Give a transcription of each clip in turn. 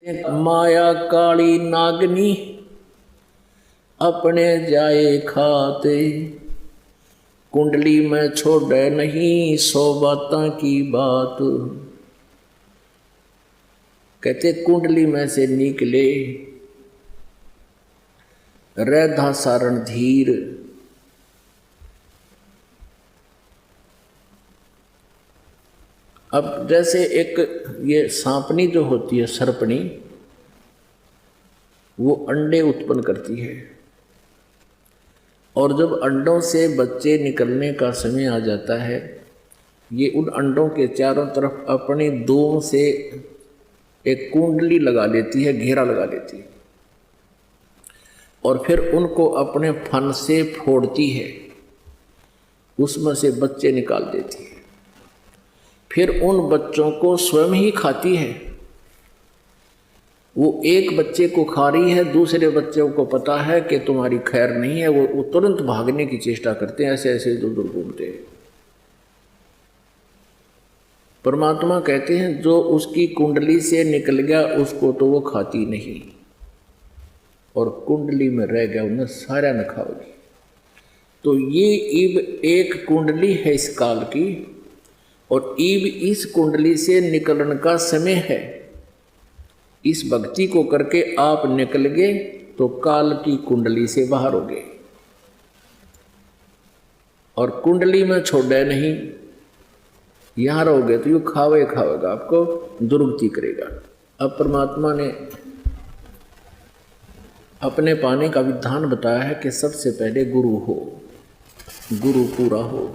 माया काली नागनी अपने जाए खाते, कुंडली में छोड़े नहीं 100 बातों की बात। कहते कुंडली में से निकले रैधा सारण धीर, अब जैसे एक ये सांपनी जो होती है सर्पनी, वो अंडे उत्पन्न करती है और जब अंडों से बच्चे निकलने का समय आ जाता है, ये उन अंडों के चारों तरफ अपनी दूम से एक कुंडली लगा लेती है, घेरा लगा लेती है और फिर उनको अपने फन से फोड़ती है, उसमें से बच्चे निकाल देती है। फिर उन बच्चों को स्वयं ही खाती है। वो एक बच्चे को खा रही है, दूसरे बच्चों को पता है कि तुम्हारी खैर नहीं है, वो तुरंत भागने की चेष्टा करते हैं, ऐसे ऐसे दूर दूर घूमते हैं। परमात्मा कहते हैं जो उसकी कुंडली से निकल गया उसको तो वो खाती नहीं, और कुंडली में रह गया उन्हें सारा न खाओगी। तो ये इब एक कुंडली है इस काल की, और इब इस कुंडली से निकलने का समय है। इस भक्ति को करके आप निकल गए तो काल की कुंडली से बाहर हो गए, और कुंडली में छोड़े नहीं, यहां रहोगे तो यू खावेगा, आपको दुर्गति करेगा। अब परमात्मा ने अपने पाने का विधान बताया है कि सबसे पहले गुरु हो, गुरु पूरा हो,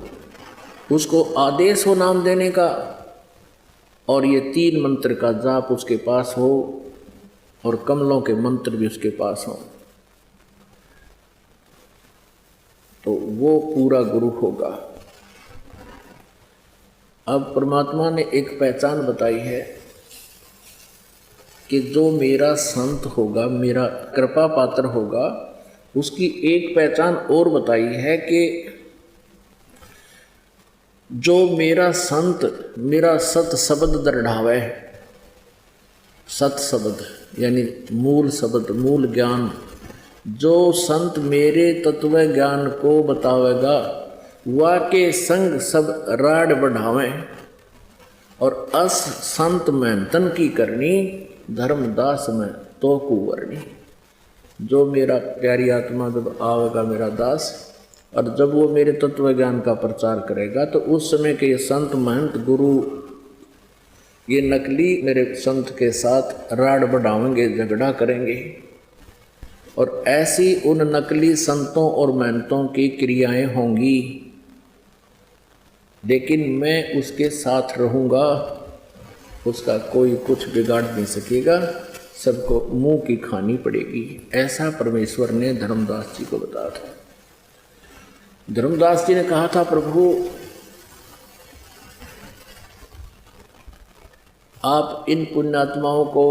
उसको आदेश हो नाम देने का, और ये 3 मंत्र का जाप उसके पास हो, और कमलों के मंत्र भी उसके पास हो, तो वो पूरा गुरु होगा। अब परमात्मा ने एक पहचान बताई है कि जो मेरा संत होगा, मेरा कृपा पात्र होगा, उसकी एक पहचान और बताई है कि जो मेरा संत मेरा सत शब्द दृढ़ावे, सत शब्द यानी मूल शब्द, मूल ज्ञान, जो संत मेरे तत्व ज्ञान को बतावेगा, वा के संग सब राड बढ़ावे, और अस संत में तन की करनी, धर्मदास में तो कुवरनी। जो मेरा प्यारी आत्मा जब आवेगा मेरा दास, और जब वो मेरे तत्व ज्ञान का प्रचार करेगा, तो उस समय के ये संत महंत गुरु ये नकली मेरे संत के साथ राड बढ़ाएंगे, झगड़ा करेंगे, और ऐसी उन नकली संतों और महंतों की क्रियाएं होंगी, लेकिन मैं उसके साथ रहूँगा, उसका कोई कुछ बिगाड़ नहीं सकेगा, सबको मुंह की खानी पड़ेगी। ऐसा परमेश्वर ने धर्मदास जी को बताया था। धर्मदास जी ने कहा था, प्रभु आप इन पुण्यात्माओं को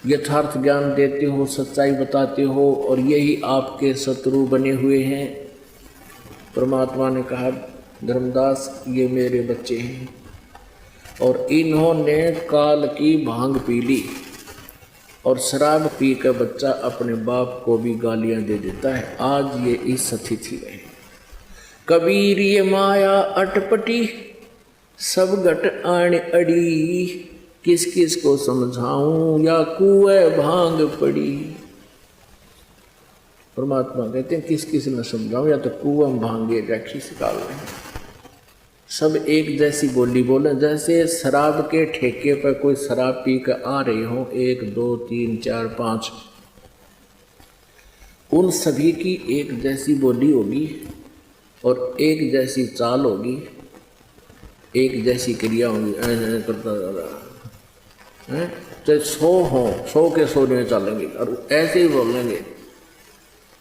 यथार्थ ज्ञान देते हो, सच्चाई बताते हो, और यही आपके शत्रु बने हुए हैं। परमात्मा ने कहा, धर्मदास ये मेरे बच्चे हैं, और इन्होंने काल की भांग पी ली, और शराब पी कर बच्चा अपने बाप को भी गालियां दे देता है। आज ये इस स्थिति में। कबीर ये माया अटपटी, सब घट आण अड़ी, किस किस को समझाऊं या कुएं भांग पड़ी। परमात्मा कहते हैं किस किस में समझाऊं, या तो कुएं भांगे रखी सिकाल में। सब एक जैसी बोली बोले, जैसे शराब के ठेके पर कोई शराब पी कर आ रहे हो, 1 2 3 4 5, उन सभी की एक जैसी बोली होगी, और एक जैसी चाल होगी, एक जैसी क्रिया होगी, ऐसे करता जा रहा है। चाहे 100 हो, 100 के 100 में चलेंगे और ऐसे ही बोलेंगे।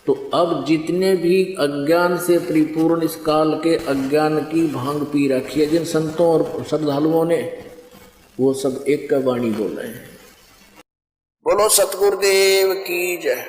तो अब जितने भी अज्ञान से परिपूर्ण इस काल के अज्ञान की भांग पी रखी है जिन संतों और श्रद्धालुओं ने, वो सब एक का वाणी बोल रहे हैं। बोलो सतगुरुदेव की जय।